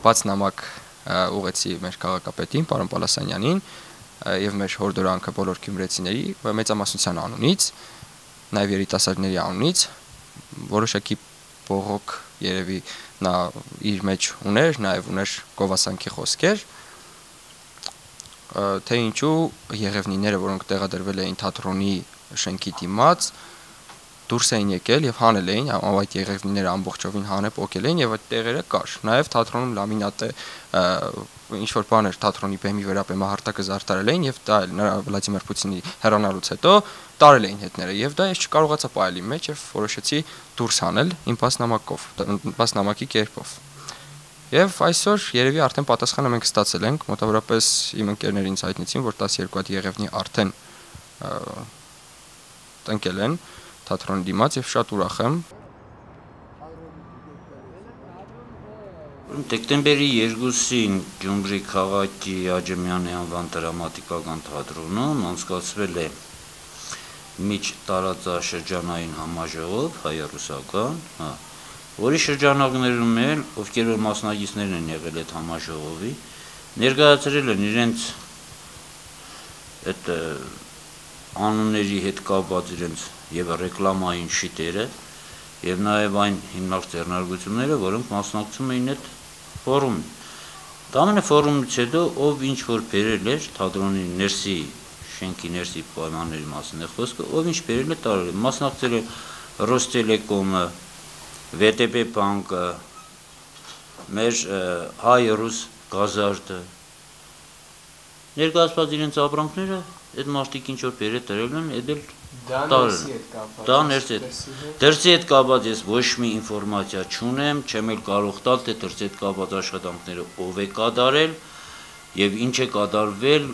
Բաց նամակ ուղեցի մեր քաղաքապետին, պարոն Պալասանյանին եւ մեր հորդորանքը բոլոր գյումրեցիների մեծամասնության անունից, նաեւ երիտասարդների անունից, որոշակի բողոք երևի նա իր մեջ ուներ, նաեւ ուներ գովասանքի խոսքեր, թե ինչու եղևնիները, որոնք տեղադրվել էին թատրոնի շենքի դիմաց, դուրս էին եկել եւ հանել էին, այդ եղևնիները ամբողջովին հանել փոկել էին եւ այդ տեղերը կար։ Նաեւ թատրոնում լամինատը ինչ որ բան էր թատրոնի բեմի վրա բեմահարտակը զարդարել էին եւ դա նրա Վլադիմիր Պուտինի հեռանալուց հետո տարել էին հետները եւ դա ես չկարողացա պահել իմ մեջ եւ որոշեցի դուրս հանել իմ բասնամակի կերպով։ Եվ այսօր երևի արդեն պատասխանը մենք ստացել ենք, մոտավորապես իմ ընկերներին ինձ հայտնեցին, որ 12 հատ եղևնի արդեն տնկել են թատրոնի դիմաց եւ շատ ուրախ եմ։ Դեկտեմբերի 2-ին Գյումրի քաղաքի Աջեմյանի անվան դրամատիկական թատրոնում անցկացվել է միջտարածաշրջանային համաժողով հայ-ռուսական, որի շրջանակներում էլ, ովքեր որ մասնակիցներ են եղել այդ համաժողովի, ներկայացրել են իրենց այդ անունների հետ կապված իրենց եւ ռեկլամային շիտերը եւ նաեւ այն հիմնարկ ձեռնարկությունները, որոնք մասնակցում էին այդ ֆորումին։ Դա ամենը ֆորումից հետո ով ինչ որ բերել էր թատրոնի ներսի շենքի ներսի պայմանների մասին է խոսքը, ով ինչ բերել է տարել է, մասնակցել է Ռոստելեկոմը, VTB բանկը, մեր հայ-ռուս գազարդը, ներկայացված իրենց ապրանքները, այդ մարդիկ ինչ որ բերել տրել են, էդել դա ներսի հետ։ Դրսի հետ կապված ես ոչ մի ինֆորմացիա չունեմ, չեմ էլ կարող տալ, թե դրսի հետ կապված աշխատանքները ով է կատարել եւ ինչ է կատարվել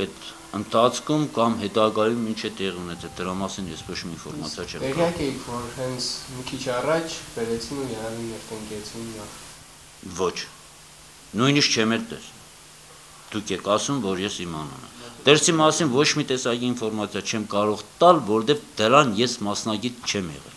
այդ ընթացքում կամ հետագայում ինչ է տեղի ունեցել, դրա մասին ես ոչ մի ինֆորմացիա չեմ։ Տեղյակ եք, որ հենց մի քիչ առաջ բերեցին ու եղանիներ տնկեցին նախ։ Ոչ։ Նույնիսկ չեմ էլ տեսել։ Դուք եք ասում, որ ես իմանամ։ Դրսի մասին ոչ մի տեսակի ինֆորմացիա չեմ կարող տալ, որովհետև դրան ես մասնագետ չեմ եղել։